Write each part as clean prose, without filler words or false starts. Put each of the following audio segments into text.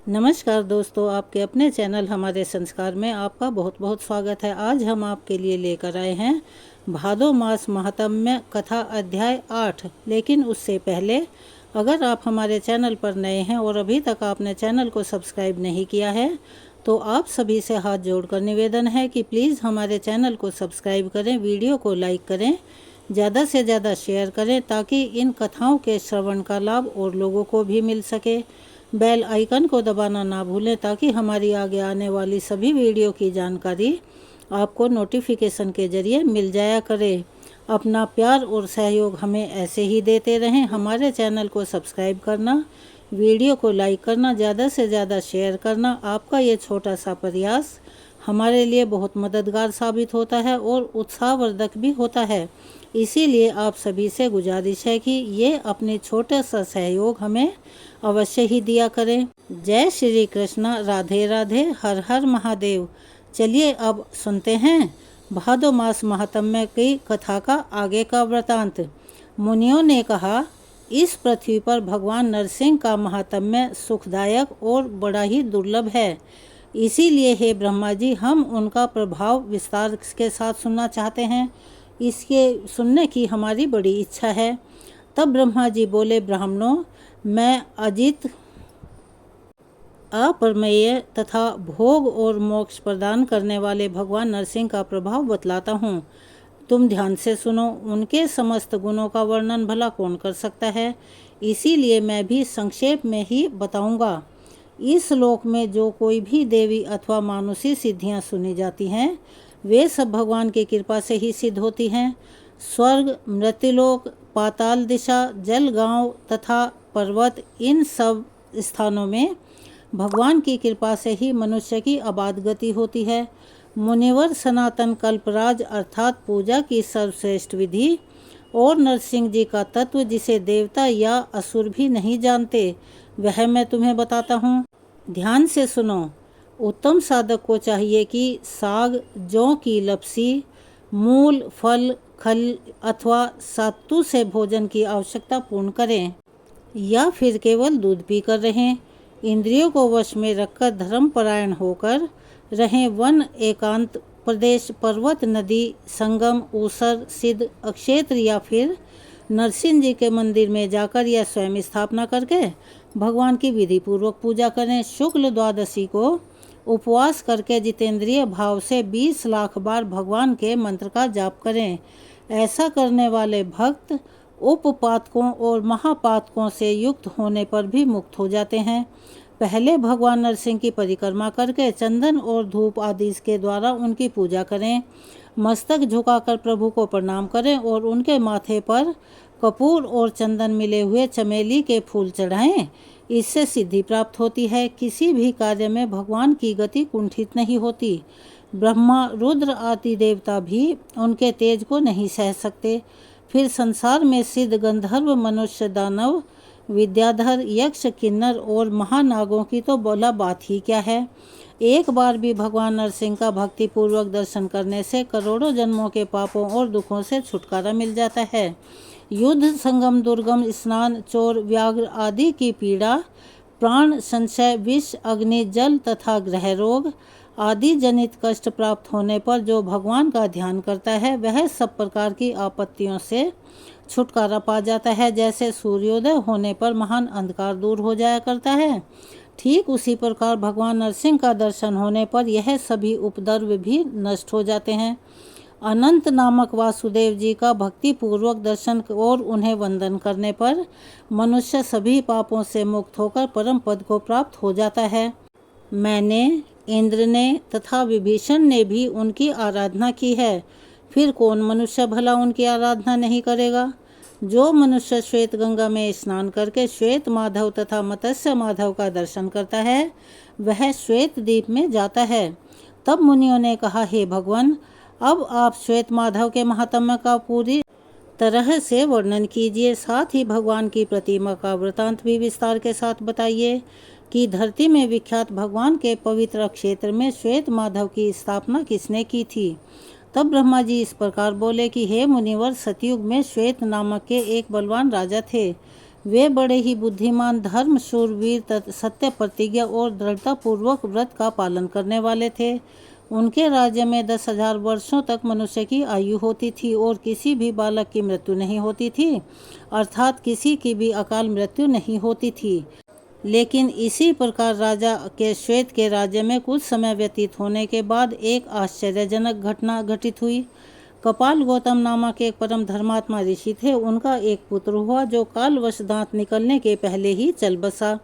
नमस्कार दोस्तों, आपके अपने चैनल हमारे संस्कार में आपका बहुत बहुत स्वागत है। आज हम आपके लिए लेकर आए हैं भादो मास महात्म्य कथा अध्याय 8। लेकिन उससे पहले अगर आप हमारे चैनल पर नए हैं और अभी तक आपने चैनल को सब्सक्राइब नहीं किया है तो आप सभी से हाथ जोड़कर निवेदन है कि प्लीज़ हमारे चैनल को सब्सक्राइब करें, वीडियो को लाइक करें, ज़्यादा से ज़्यादा शेयर करें ताकि इन कथाओं के श्रवण का लाभ और लोगों को भी मिल सके। बेल आइकन को दबाना ना भूलें ताकि हमारी आगे आने वाली सभी वीडियो की जानकारी आपको नोटिफिकेशन के ज़रिए मिल जाया करे। अपना प्यार और सहयोग हमें ऐसे ही देते रहें। हमारे चैनल को सब्सक्राइब करना, वीडियो को लाइक करना, ज़्यादा से ज़्यादा शेयर करना, आपका ये छोटा सा प्रयास हमारे लिए बहुत मददगार साबित होता है और उत्साहवर्धक भी होता है। इसीलिए आप सभी से गुजारिश है कि ये अपने छोटे सा सहयोग हमें अवश्य ही दिया करें। जय श्री कृष्ण, राधे राधे, हर हर महादेव। चलिए अब सुनते हैं भादो मास महात्म्य की कथा का आगे का वृतांत। मुनियों ने कहा, इस पृथ्वी पर भगवान नरसिंह का महात्म्य सुखदायक और बड़ा ही दुर्लभ है। इसीलिए हे ब्रह्मा जी, हम उनका प्रभाव विस्तार के साथ सुनना चाहते हैं। इसके सुनने की हमारी बड़ी इच्छा है। तब ब्रह्मा जी बोले, ब्राह्मणों, मैं अजित, अप्रमेय तथा भोग और मोक्ष प्रदान करने वाले भगवान नरसिंह का प्रभाव बतलाता हूँ। तुम ध्यान से सुनो। उनके समस्त गुणों का वर्णन भला कौन कर सकता है, इसीलिए मैं भी संक्षेप में ही बताऊंगा। इस लोक में जो कोई भी देवी अथवा मानुषी सिद्धियां सुनी जाती हैं वे सब भगवान की कृपा से ही सिद्ध होती हैं। स्वर्ग, मृत्युलोक, पाताल दिशा, जल, गांव तथा पर्वत, इन सब स्थानों में भगवान की कृपा से ही मनुष्य की अबाध गति होती है। मुनिवर सनातन कल्पराज अर्थात पूजा की सर्वश्रेष्ठ विधि और नरसिंह जी का तत्व जिसे देवता या असुर भी नहीं जानते वह मैं तुम्हें बताता हूँ। ध्यान से सुनो। उत्तम साधक को चाहिए कि साग, जौ की लपसी, मूल, फल, खल अथवा सत्तू से भोजन की आवश्यकता पूर्ण करें या फिर केवल दूध पीकर रहें। इंद्रियों को वश में रखकर धर्मपरायण होकर रहें। वन, एकांत प्रदेश, पर्वत, नदी, संगम, ऊसर, सिद्ध, अक्षेत्र या फिर नरसिंह जी के मंदिर में जाकर या स्वयं स्थापना करके भगवान की विधि पूर्वक पूजा करें। शुक्ल द्वादशी को उपवास करके जितेंद्रिय भाव से 20 लाख बार भगवान के मंत्र का जाप करें। ऐसा करने वाले भक्त उपपातकों और महापातकों से युक्त होने पर भी मुक्त हो जाते हैं। पहले भगवान नरसिंह की परिक्रमा करके चंदन और धूप आदि के द्वारा उनकी पूजा करें। मस्तक झुकाकर प्रभु को प्रणाम करें और उनके माथे पर कपूर और चंदन मिले हुए चमेली के फूल चढ़ाएं। इससे सिद्धि प्राप्त होती है। किसी भी कार्य में भगवान की गति कुंठित नहीं होती। ब्रह्मा, रुद्र आदि देवता भी उनके तेज को नहीं सह सकते। फिर संसार में सिद्ध, गंधर्व, मनुष्य, दानव, विद्याधर, यक्ष, किन्नर और महानागों की तो बोला बात ही क्या है। एक बार भी भगवान नरसिंह का भक्ति पूर्वक दर्शन करने से करोड़ों जन्मों के पापों और दुखों से छुटकारा मिल जाता है। युद्ध, संगम, दुर्गम, स्नान, चोर, व्याघ्र आदि की पीड़ा, प्राण संशय, विष, अग्नि, जल तथा ग्रह रोग आदि जनित कष्ट प्राप्त होने पर जो भगवान का ध्यान करता है वह सब प्रकार की आपत्तियों से छुटकारा पा जाता है। जैसे सूर्योदय होने पर महान अंधकार दूर हो जाया करता है, ठीक उसी प्रकार भगवान नरसिंह का दर्शन होने पर यह सभी उपद्रव भी नष्ट हो जाते हैं। अनंत नामक वासुदेव जी का भक्ति पूर्वक दर्शन और उन्हें वंदन करने पर मनुष्य सभी पापों से मुक्त होकर परम पद को प्राप्त हो जाता है। मैंने, इंद्र ने तथा विभीषण ने भी उनकी आराधना की है। फिर कौन मनुष्य भला उनकी आराधना नहीं करेगा। जो मनुष्य श्वेत गंगा में स्नान करके श्वेत माधव तथा मत्स्य माधव का दर्शन करता है वह श्वेत द्वीप में जाता है। तब मुनियों ने कहा, हे भगवान, अब आप श्वेत माधव के महात्म्य का पूरी तरह से वर्णन कीजिए। साथ ही भगवान की प्रतिमा का वृतांत भी विस्तार के साथ बताइए कि धरती में विख्यात भगवान के पवित्र क्षेत्र में श्वेत माधव की स्थापना किसने की थी। तब ब्रह्मा जी इस प्रकार बोले कि हे मुनिवर, सतयुग में श्वेत नामक के एक बलवान राजा थे। वे बड़े ही बुद्धिमान, धर्म, शूरवीर, सत्य प्रतिज्ञा और दृढ़ता पूर्वक व्रत का पालन करने वाले थे। उनके राज्य में 10,000 वर्षों तक मनुष्य की आयु होती थी और किसी भी बालक की मृत्यु नहीं होती थी, अर्थात किसी की भी अकाल मृत्यु नहीं होती थी। लेकिन इसी प्रकार राजा के श्वेत के राज्य में कुछ समय व्यतीत होने के बाद एक आश्चर्यजनक घटना घटित हुई। कपाल गौतम नामक एक परम धर्मात्मा ऋषि थे। उनका एक पुत्र हुआ जो कालवश दांत निकलने के पहले ही चल बसा।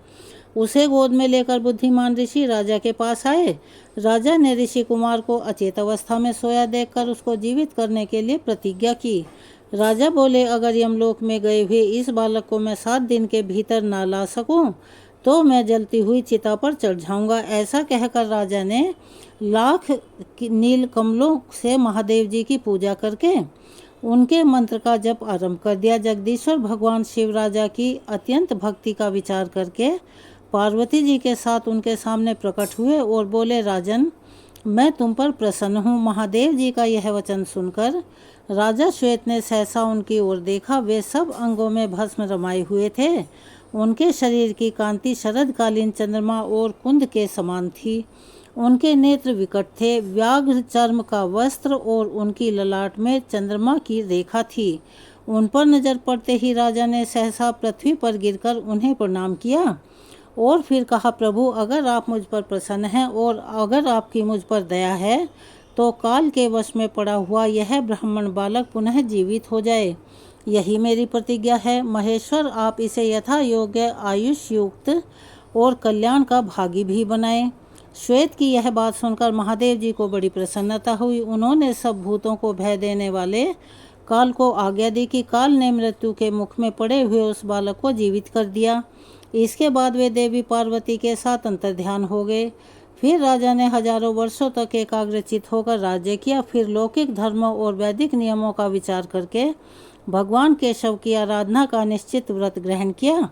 उसे गोद में लेकर बुद्धिमान ऋषि राजा के पास आए। राजा ने ऋषि कुमार को अचेत अवस्था में सोया देखकर उसको जीवित करने के लिए प्रतिज्ञा की। राजा बोले, अगर यमलोक में गए हुए इस बालक को मैं 7 दिन के भीतर ना ला सकूं, तो मैं जलती हुई चिता पर चढ़ जाऊंगा। ऐसा कहकर राजा ने लाख नील कमलों से महादेव जी की पूजा करके उनके मंत्र का जप आरंभ कर दिया। जगदीश्वर भगवान शिव राजा की अत्यंत भक्ति का विचार करके पार्वती जी के साथ उनके सामने प्रकट हुए और बोले, राजन, मैं तुम पर प्रसन्न हूँ। महादेव जी का यह वचन सुनकर राजा श्वेत ने सहसा उनकी ओर देखा। वे सब अंगों में भस्म रमाए हुए थे। उनके शरीर की कांति शरदकालीन चंद्रमा और कुंद के समान थी। उनके नेत्र विकट थे, व्याघ्र चर्म का वस्त्र और उनकी ललाट में चंद्रमा की रेखा थी। उन पर नजर पड़ते ही राजा ने सहसा पृथ्वी पर गिरकर उन्हें प्रणाम किया और फिर कहा, प्रभु, अगर आप मुझ पर प्रसन्न हैं और अगर आपकी मुझ पर दया है तो काल के वश में पड़ा हुआ यह ब्राह्मण बालक पुनः जीवित हो जाए। यही मेरी प्रतिज्ञा है। महेश्वर, आप इसे यथा योग्य आयुष युक्त और कल्याण का भागी भी बनाएं। श्वेत की यह बात सुनकर महादेव जी को बड़ी प्रसन्नता हुई। उन्होंने सब भूतों को भय देने वाले काल को आज्ञा दी कि काल ने मृत्यु के मुख में पड़े हुए उस बालक को जीवित कर दिया। इसके बाद वे देवी पार्वती के साथ अंतर्ध्यान हो गए। फिर राजा ने हजारों वर्षों तक एकाग्रचित होकर राज्य किया। फिर लौकिक धर्मों और वैदिक नियमों का विचार करके भगवान केशव की आराधना का निश्चित व्रत ग्रहण किया।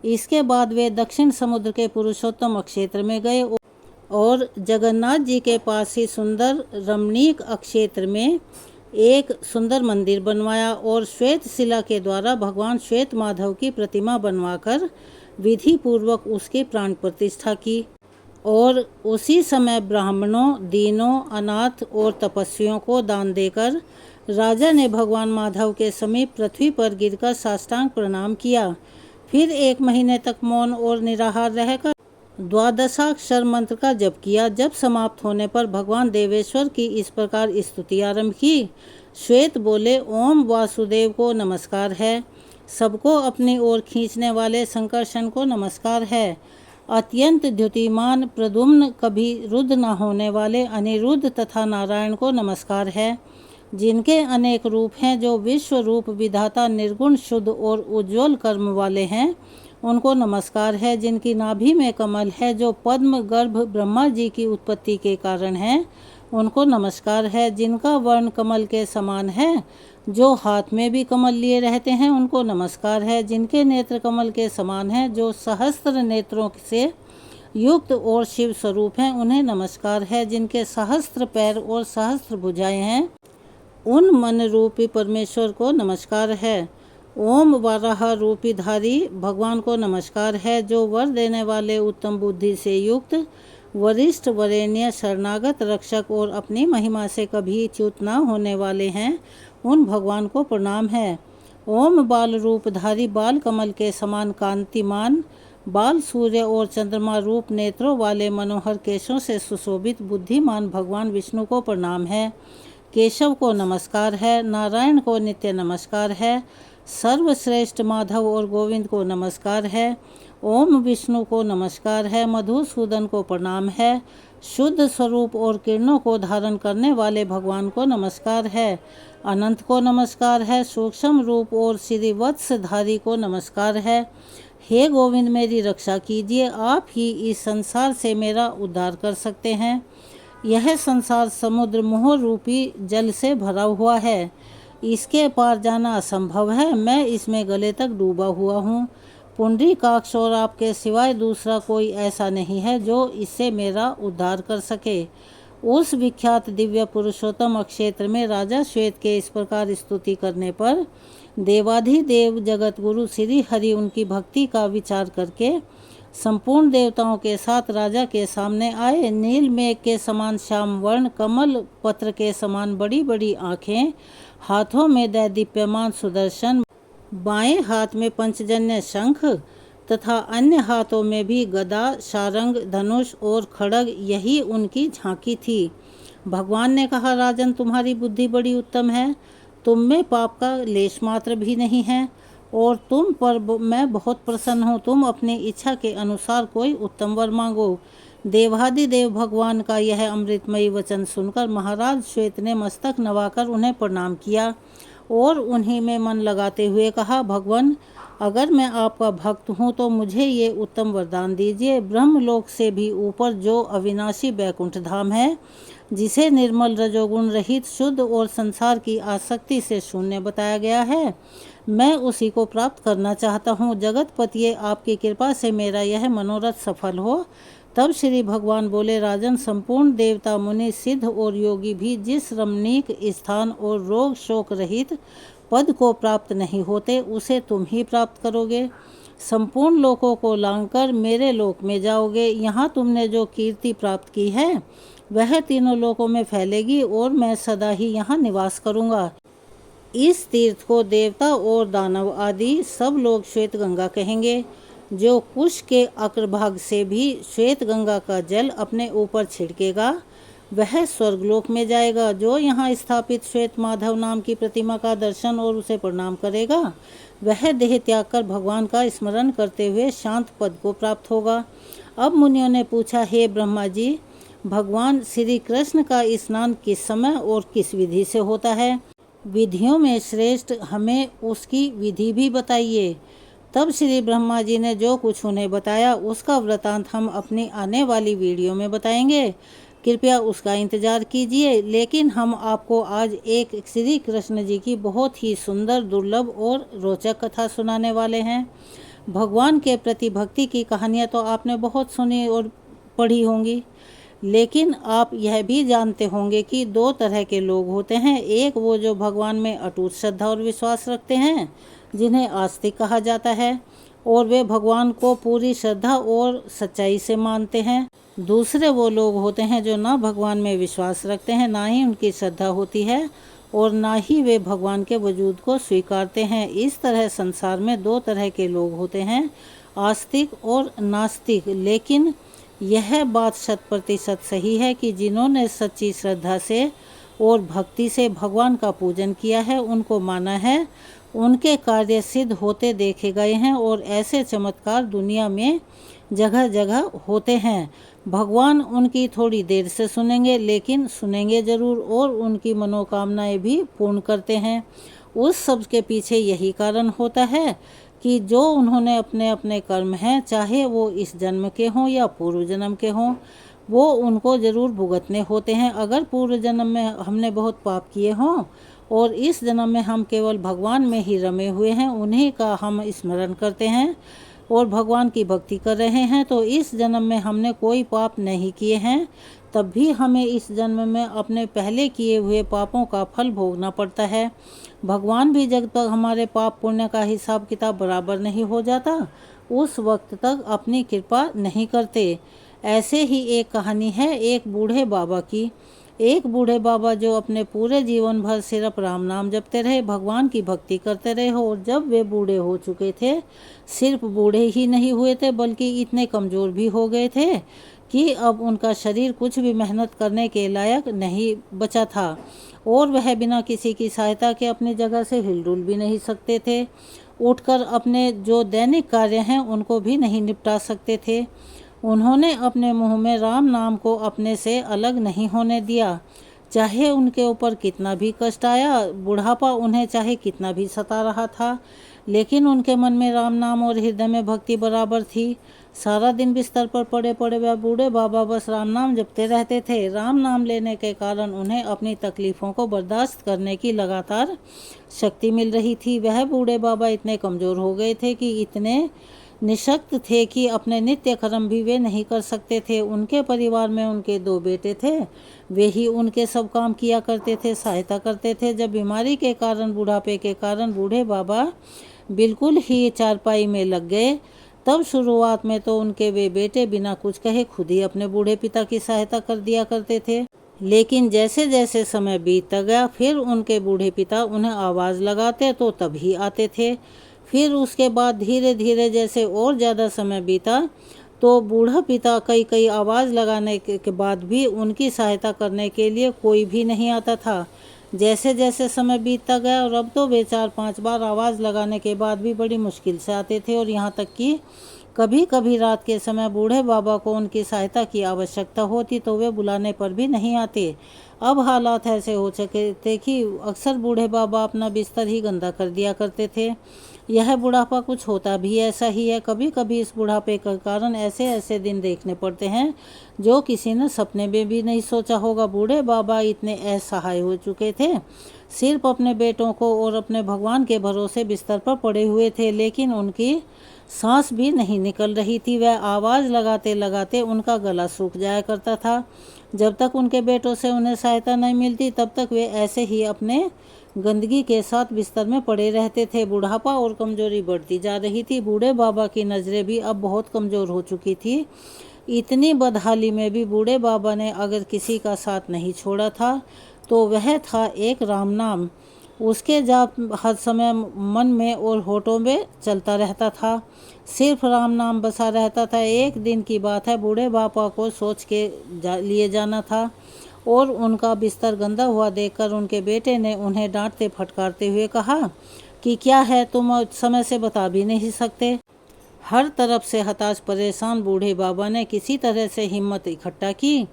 इसके बाद वे दक्षिण समुद्र के पुरुषोत्तम क्षेत्र में गए और जगन्नाथ जी के पास ही सुंदर रमणीक क्षेत्र में एक सुंदर मंदिर बनवाया और श्वेत शिला के द्वारा भगवान श्वेत माधव की प्रतिमा बनवाकर विधि पूर्वक उसकी प्राण प्रतिष्ठा की। और उसी समय ब्राह्मणों, दीनों, अनाथ और तपस्वियों को दान देकर राजा ने भगवान माधव के समीप पृथ्वी पर गिरकर साष्टांग प्रणाम किया। फिर 1 महीने तक मौन और निराहार रहकर 12 मंत्र का जप किया। जब समाप्त होने पर भगवान देवेश्वर की इस प्रकार स्तुति आरंभ की। श्वेत बोले, ओम वासुदेव को नमस्कार है। सबको अपनी ओर खींचने वाले संकर्षण को नमस्कार है। अत्यंत द्युतिमान प्रद्युम्न, कभी रुद्ध न होने वाले अनिरुद्ध तथा नारायण को नमस्कार है। जिनके अनेक रूप हैं, जो विश्व रूप विधाता निर्गुण शुद्ध और उज्ज्वल कर्म वाले हैं, उनको नमस्कार है। जिनकी नाभि में कमल है, जो पद्म गर्भ ब्रह्मा जी की उत्पत्ति के कारण है, उनको नमस्कार है। जिनका वर्ण कमल के समान है, जो हाथ में भी कमल लिए रहते हैं, उनको नमस्कार है। जिनके नेत्र कमल के समान हैं, जो सहस्त्र नेत्रों से युक्त और शिव स्वरूप हैं, उन्हें नमस्कार है। जिनके सहस्त्र पैर और सहस्त्र भुजाएं हैं, उन मन रूपी परमेश्वर को नमस्कार है। ओम वाराह रूपी धारी भगवान को नमस्कार है, जो वर देने वाले, उत्तम बुद्धि से युक्त, वरिष्ठ, वरेण्य, शरणागत, रक्षक और अपनी महिमा से कभी च्युत न होने वाले हैं, उन भगवान को प्रणाम है। ओम बाल रूपधारी, बाल कमल के समान कांतिमान, बाल सूर्य और चंद्रमा रूप नेत्रों वाले मनोहर केशों से सुशोभित बुद्धिमान भगवान विष्णु को प्रणाम है। केशव को नमस्कार है। नारायण को नित्य नमस्कार है। सर्वश्रेष्ठ माधव और गोविंद को नमस्कार है। ओम विष्णु को नमस्कार है। मधुसूदन को प्रणाम है। शुद्ध स्वरूप और किरणों को धारण करने वाले भगवान को नमस्कार है। अनंत को नमस्कार है। सूक्ष्म रूप और श्रीवत्सधारी को नमस्कार है। हे गोविंद, मेरी रक्षा कीजिए। आप ही इस संसार से मेरा उद्धार कर सकते हैं। यह संसार समुद्र मोह रूपी जल से भरा हुआ है। इसके पार जाना असंभव है। मैं इसमें गले तक डूबा हुआ हूँ। पुंडरीकाक्ष और आपके सिवाय दूसरा कोई ऐसा नहीं है जो इससे मेरा उद्धार कर सके। उस विख्यात दिव्य पुरुषोत्तम क्षेत्र में राजा श्वेत के इस प्रकार स्तुति करने पर देवाधिदेव जगत गुरु श्री हरि उनकी भक्ति का विचार करके संपूर्ण देवताओं के साथ राजा के सामने आए। नील मेघ के समान श्याम वर्ण, कमल पत्र के समान बड़ी बड़ी आँखें, हाथों में दैदीप्यमान सुदर्शन, बाएं हाथ में पंचजन्य शंख तथा अन्य हाथों में भी गदा, शारंग, धनुष और खड्ग, यही उनकी झांकी थी। भगवान ने कहा, राजन, तुम्हारी बुद्धि बड़ी उत्तम है, तुम में पाप का लेश मात्र भी नहीं है और तुम पर मैं बहुत प्रसन्न हूँ। तुम अपनी इच्छा के अनुसार कोई उत्तम वर मांगो। देवाधिदेव भगवान का यह अमृतमयी वचन सुनकर महाराज श्वेत ने मस्तक नवाकर उन्हें प्रणाम किया और उन्हीं में मन लगाते हुए कहा, भगवान, अगर मैं आपका भक्त हूँ तो मुझे ये उत्तम वरदान दीजिए। ब्रह्मलोक से भी ऊपर जो अविनाशी बैकुंठ धाम है, जिसे निर्मल रजोगुण रहित, शुद्ध और संसार की आसक्ति से शून्य बताया गया है, मैं उसी को प्राप्त करना चाहता हूँ। जगतपतिये, आपकी कृपा से मेरा यह मनोरथ सफल हो। तब श्री भगवान बोले, राजन, संपूर्ण देवता, मुनि, सिद्ध और योगी भी जिस रमणीक स्थान और रोग शोक रहित पद को प्राप्त नहीं होते, उसे तुम ही प्राप्त करोगे। संपूर्ण लोकों को लांघकर मेरे लोक में जाओगे। यहाँ तुमने जो कीर्ति प्राप्त की है वह तीनों लोकों में फैलेगी और मैं सदा ही यहाँ निवास करूँगा। इस तीर्थ को देवता और दानव आदि सब लोग श्वेत गंगा कहेंगे। जो कुश के अग्रभाग से भी श्वेत गंगा का जल अपने ऊपर छिड़केगा वह स्वर्गलोक में जाएगा। जो यहाँ स्थापित श्वेत माधव नाम की प्रतिमा का दर्शन और उसे प्रणाम करेगा वह देह त्याग कर भगवान का स्मरण करते हुए शांत पद को प्राप्त होगा। अब मुनियों ने पूछा, हे ब्रह्मा जी, भगवान श्री कृष्ण का स्नान किस समय और किस विधि से होता है? विधियों में श्रेष्ठ हमें उसकी विधि भी बताइए। तब श्री ब्रह्मा जी ने जो कुछ उन्हें बताया उसका वृतांत हम अपनी आने वाली वीडियो में बताएंगे। कृपया उसका इंतजार कीजिए। लेकिन हम आपको आज एक श्री कृष्ण जी की बहुत ही सुंदर, दुर्लभ और रोचक कथा सुनाने वाले हैं। भगवान के प्रति भक्ति की कहानियाँ तो आपने बहुत सुनी और पढ़ी होंगी, लेकिन आप यह भी जानते होंगे कि दो तरह के लोग होते हैं। एक वो जो भगवान में अटूट श्रद्धा और विश्वास रखते हैं, जिन्हें आस्तिक कहा जाता है, और वे भगवान को पूरी श्रद्धा और सच्चाई से मानते हैं। दूसरे वो लोग होते हैं जो ना भगवान में विश्वास रखते हैं, ना ही उनकी श्रद्धा होती है और ना ही वे भगवान के वजूद को स्वीकारते हैं। इस तरह संसार में दो तरह के लोग होते हैं, आस्तिक और नास्तिक। लेकिन यह बात 100% सही है कि जिन्होंने सच्ची श्रद्धा से और भक्ति से भगवान का पूजन किया है, उनको माना है, उनके कार्य सिद्ध होते देखे गए हैं और ऐसे चमत्कार दुनिया में जगह जगह होते हैं। भगवान उनकी थोड़ी देर से सुनेंगे, लेकिन सुनेंगे जरूर और उनकी मनोकामनाएं भी पूर्ण करते हैं। उस सब के पीछे यही कारण होता है कि जो उन्होंने अपने अपने कर्म हैं, चाहे वो इस जन्म के हों या पूर्व जन्म के हों, वो उनको ज़रूर भुगतने होते हैं। अगर पूर्व जन्म में हमने बहुत पाप किए हों और इस जन्म में हम केवल भगवान में ही रमे हुए हैं, उन्हीं का हम स्मरण करते हैं और भगवान की भक्ति कर रहे हैं, तो इस जन्म में हमने कोई पाप नहीं किए हैं, तब भी हमें इस जन्म में अपने पहले किए हुए पापों का फल भोगना पड़ता है। भगवान भी जब तक हमारे पाप पुण्य का हिसाब किताब बराबर नहीं हो जाता, उस वक्त तक अपनी कृपा नहीं करते। ऐसे ही एक कहानी है एक बूढ़े बाबा की। एक बूढ़े बाबा जो अपने पूरे जीवन भर सिर्फ राम नाम जपते रहे, भगवान की भक्ति करते रहे, और जब वे बूढ़े हो चुके थे, सिर्फ बूढ़े ही नहीं हुए थे बल्कि इतने कमज़ोर भी हो गए थे कि अब उनका शरीर कुछ भी मेहनत करने के लायक नहीं बचा था और वह बिना किसी की सहायता के अपनी जगह से हिलडुल भी नहीं सकते थे। उठकर अपने जो दैनिक कार्य हैं उनको भी नहीं निपटा सकते थे। उन्होंने अपने मुंह में राम नाम को अपने से अलग नहीं होने दिया। चाहे उनके ऊपर कितना भी कष्ट आया, बुढ़ापा उन्हें चाहे कितना भी सता रहा था, लेकिन उनके मन में राम नाम और हृदय में भक्ति बराबर थी। सारा दिन बिस्तर पर पड़े पड़े वह बूढ़े बाबा बस राम नाम जपते रहते थे। राम नाम लेने के कारण उन्हें अपनी तकलीफ़ों को बर्दाश्त करने की लगातार शक्ति मिल रही थी। वह बूढ़े बाबा इतने कमज़ोर हो गए थे कि इतने निशक्त थे कि अपने नित्य कर्म भी वे नहीं कर सकते थे। उनके परिवार में उनके 2 बेटे थे, वे ही उनके सब काम किया करते थे, सहायता करते थे। जब बीमारी के कारण, बुढ़ापे के कारण बूढ़े बाबा बिल्कुल ही चारपाई में लग गए, तब शुरुआत में तो उनके वे बेटे बिना कुछ कहे खुद ही अपने बूढ़े पिता की सहायता कर दिया करते थे। लेकिन जैसे जैसे समय बीतता गया, फिर उनके बूढ़े पिता उन्हें आवाज़ लगाते तो तभी आते थे। फिर उसके बाद धीरे धीरे जैसे और ज़्यादा समय बीता, तो बूढ़ा पिता कई कई आवाज़ लगाने के बाद भी उनकी सहायता करने के लिए कोई भी नहीं आता था। जैसे जैसे समय बीतता गया, और अब तो वे 4-5 बार आवाज़ लगाने के बाद भी बड़ी मुश्किल से आते थे, और यहाँ तक कि कभी कभी रात के समय बूढ़े बाबा को उनकी सहायता की आवश्यकता होती तो वे बुलाने पर भी नहीं आते। अब हालात ऐसे हो चुके थे कि अक्सर बूढ़े बाबा अपना बिस्तर ही गंदा कर दिया करते थे। यह बुढ़ापा कुछ होता भी ऐसा ही है। कभी कभी इस बुढ़ापे के कारण ऐसे ऐसे दिन देखने पड़ते हैं जो किसी ने सपने में भी नहीं सोचा होगा। बूढ़े बाबा इतने असहाय हो चुके थे, सिर्फ अपने बेटों को और अपने भगवान के भरोसे बिस्तर पर पड़े हुए थे, लेकिन उनकी सांस भी नहीं निकल रही थी। वह आवाज़ लगाते लगाते उनका गला सूख जाया करता था। जब तक उनके बेटों से उन्हें सहायता नहीं मिलती, तब तक वे ऐसे ही अपने गंदगी के साथ बिस्तर में पड़े रहते थे। बुढ़ापा और कमजोरी बढ़ती जा रही थी। बूढ़े बाबा की नज़रें भी अब बहुत कमज़ोर हो चुकी थी। इतनी बदहाली में भी बूढ़े बाबा ने अगर किसी का साथ नहीं छोड़ा था, तो वह था एक राम नाम। उसके जाप हर समय मन में और होठों में चलता रहता था। सिर्फ राम नाम बसा रहता था। एक दिन की बात है, बूढ़े बाबा को सोच के लिए जाना था, और उनका बिस्तर गंदा हुआ देखकर उनके बेटे ने उन्हें डांटते फटकारते हुए कहा कि क्या है, तुम समय से बता भी नहीं सकते। हर तरफ से हताश परेशान बूढ़े बाबा ने किसी तरह से हिम्मत इकट्ठा की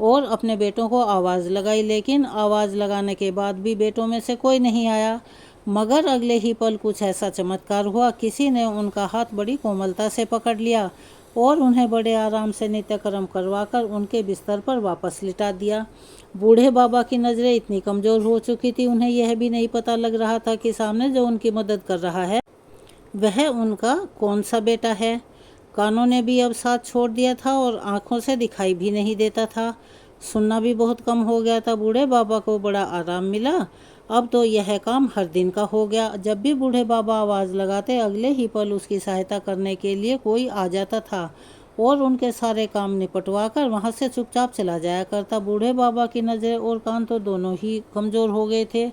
और अपने बेटों को आवाज़ लगाई, लेकिन आवाज़ लगाने के बाद भी बेटों में से कोई नहीं आया। मगर अगले ही पल कुछ ऐसा चमत्कार हुआ। किसी ने उनका हाथ बड़ी कोमलता से पकड़ लिया और उन्हें बड़े आराम से नित्यकर्म करवाकर उनके बिस्तर पर वापस लिटा दिया। बूढ़े बाबा की नज़रें इतनी कमज़ोर हो चुकी थी, उन्हें यह भी नहीं पता लग रहा था कि सामने जो उनकी मदद कर रहा है वह उनका कौन सा बेटा है। कानों ने भी अब साथ छोड़ दिया था और आंखों से दिखाई भी नहीं देता था। सुनना भी बहुत कम हो गया था। बूढ़े बाबा को बड़ा आराम मिला। अब तो यह काम हर दिन का हो गया। जब भी बूढ़े बाबा आवाज़ लगाते, अगले ही पल उसकी सहायता करने के लिए कोई आ जाता था और उनके सारे काम निपटवा कर वहाँ से चुपचाप चला जाया करता। बूढ़े बाबा की नज़रें और कान तो दोनों ही कमज़ोर हो गए थे।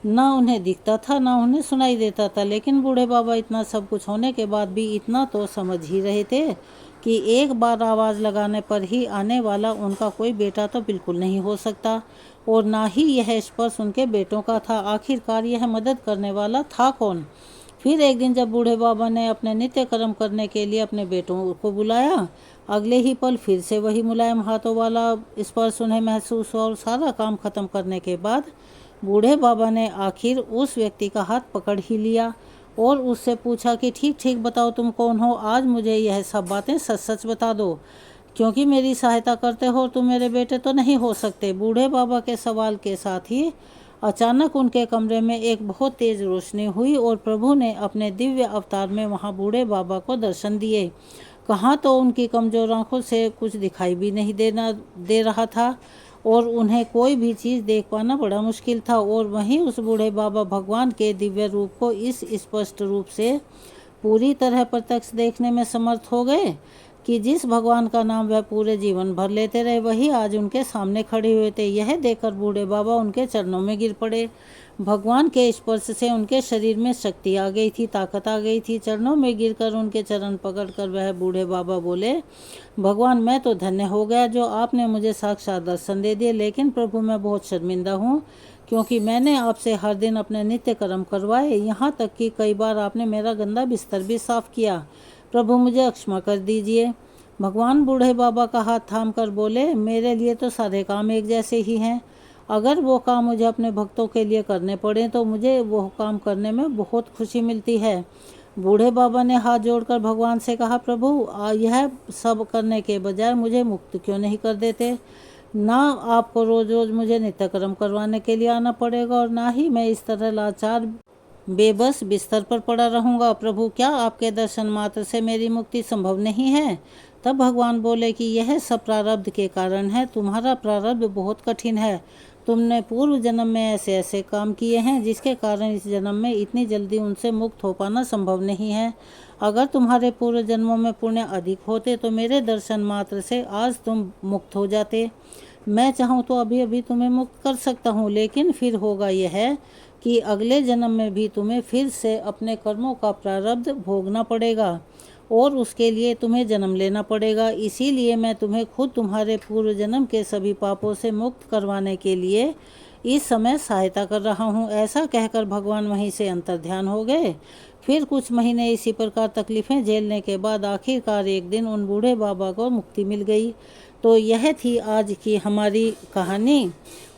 ना उन्हें दिखता था, ना उन्हें सुनाई देता था, लेकिन बूढ़े बाबा इतना सब कुछ होने के बाद भी इतना तो समझ ही रहे थे कि एक बार आवाज़ लगाने पर ही आने वाला उनका कोई बेटा तो बिल्कुल नहीं हो सकता, और ना ही यह स्पर्श उनके बेटों का था। आखिरकार यह मदद करने वाला था कौन? फिर एक दिन जब बूढ़े बाबा ने अपने नित्य कर्म करने के लिए अपने बेटों को बुलाया, अगले ही पल फिर से वही मुलायम हाथों वाला स्पर्श उन्हें महसूस हुआ, और सारा काम खत्म करने के बाद बूढ़े बाबा ने आखिर उस व्यक्ति का हाथ पकड़ ही लिया और उससे पूछा कि ठीक ठीक बताओ, तुम कौन हो? आज मुझे यह सब बातें सच सच बता दो, क्योंकि मेरी सहायता करते हो तुम मेरे बेटे तो नहीं हो सकते। बूढ़े बाबा के सवाल के साथ ही अचानक उनके कमरे में एक बहुत तेज रोशनी हुई और प्रभु ने अपने दिव्य अवतार में वहां बूढ़े बाबा को दर्शन दिए। कहाँ तो उनकी कमजोर आंखों से कुछ दिखाई भी नहीं दे रहा था और उन्हें कोई भी चीज़ देख पाना बड़ा मुश्किल था, और वहीं उस बूढ़े बाबा भगवान के दिव्य रूप को इस स्पष्ट रूप से पूरी तरह प्रत्यक्ष देखने में समर्थ हो गए कि जिस भगवान का नाम वह पूरे जीवन भर लेते रहे, वही आज उनके सामने खड़े हुए थे। यह देखकर बूढ़े बाबा उनके चरणों में गिर पड़े। भगवान के स्पर्श से उनके शरीर में शक्ति आ गई थी, ताकत आ गई थी। चरणों में गिरकर उनके चरण पकड़कर वह बूढ़े बाबा बोले, भगवान, मैं तो धन्य हो गया जो आपने मुझे साक्षात दर्शन दे दिए, लेकिन प्रभु मैं बहुत शर्मिंदा हूँ, क्योंकि मैंने आपसे हर दिन अपने नित्य कर्म करवाए, यहाँ तक कि कई बार आपने मेरा गंदा बिस्तर भी साफ किया। प्रभु मुझे क्षमा कर दीजिए। भगवान बूढ़े बाबा का हाथ थाम कर बोले, मेरे लिए तो सारे काम एक जैसे ही हैं। अगर वो काम मुझे अपने भक्तों के लिए करने पड़े तो मुझे वो काम करने में बहुत खुशी मिलती है। बूढ़े बाबा ने हाथ जोड़कर भगवान से कहा, प्रभु यह सब करने के बजाय मुझे मुक्त क्यों नहीं कर देते? ना आपको रोज रोज मुझे नित्य कर्म करवाने के लिए आना पड़ेगा और ना ही मैं इस तरह लाचार बेबस बिस्तर पर पड़ा रहूँगा। प्रभु, क्या आपके दर्शन मात्र से मेरी मुक्ति संभव नहीं है? तब भगवान बोले कि यह सब प्रारब्ध के कारण है। तुम्हारा प्रारब्ध बहुत कठिन है। तुमने पूर्व जन्म में ऐसे ऐसे काम किए हैं जिसके कारण इस जन्म में इतनी जल्दी उनसे मुक्त हो पाना संभव नहीं है। अगर तुम्हारे पूर्व जन्मों में पुण्य अधिक होते तो मेरे दर्शन मात्र से आज तुम मुक्त हो जाते। मैं चाहूँ तो अभी अभी तुम्हें मुक्त कर सकता हूँ, लेकिन फिर होगा यह कि अगले जन्म में भी तुम्हें फिर से अपने कर्मों का प्रारब्ध भोगना पड़ेगा और उसके लिए तुम्हें जन्म लेना पड़ेगा। इसीलिए मैं तुम्हें खुद तुम्हारे पूर्व जन्म के सभी पापों से मुक्त करवाने के लिए इस समय सहायता कर रहा हूँ। ऐसा कहकर भगवान वहीं से अंतर्ध्यान हो गए। फिर कुछ महीने इसी प्रकार तकलीफ़ें झेलने के बाद आखिरकार एक दिन उन बूढ़े बाबा को मुक्ति मिल गई। तो यह थी आज की हमारी कहानी,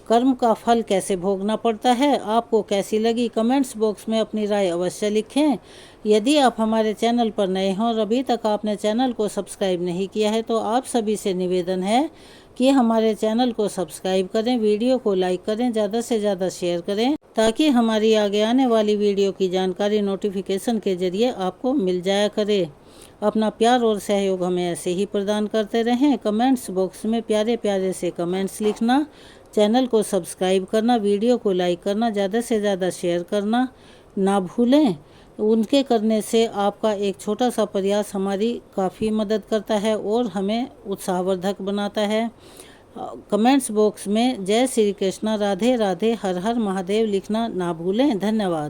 कर्म का फल कैसे भोगना पड़ता है। आपको कैसी लगी कमेंट्स बॉक्स में अपनी राय अवश्य लिखें। यदि आप हमारे चैनल पर नए हों और अभी तक आपने चैनल को सब्सक्राइब नहीं किया है तो आप सभी से निवेदन है कि हमारे चैनल को सब्सक्राइब करें, वीडियो को लाइक करें, ज़्यादा से ज़्यादा शेयर करें ताकि हमारी आगे आने वाली वीडियो की जानकारी नोटिफिकेशन के जरिए आपको मिल जाया करे। अपना प्यार और सहयोग हमें ऐसे ही प्रदान करते रहें। कमेंट्स बॉक्स में प्यारे प्यारे से कमेंट्स लिखना, चैनल को सब्सक्राइब करना, वीडियो को लाइक करना, ज़्यादा से ज़्यादा शेयर करना ना भूलें। उनके करने से आपका एक छोटा सा प्रयास हमारी काफ़ी मदद करता है और हमें उत्साहवर्धक बनाता है। कमेंट्स बॉक्स में जय श्री कृष्णा, राधे राधे, हर हर महादेव लिखना ना भूलें। धन्यवाद।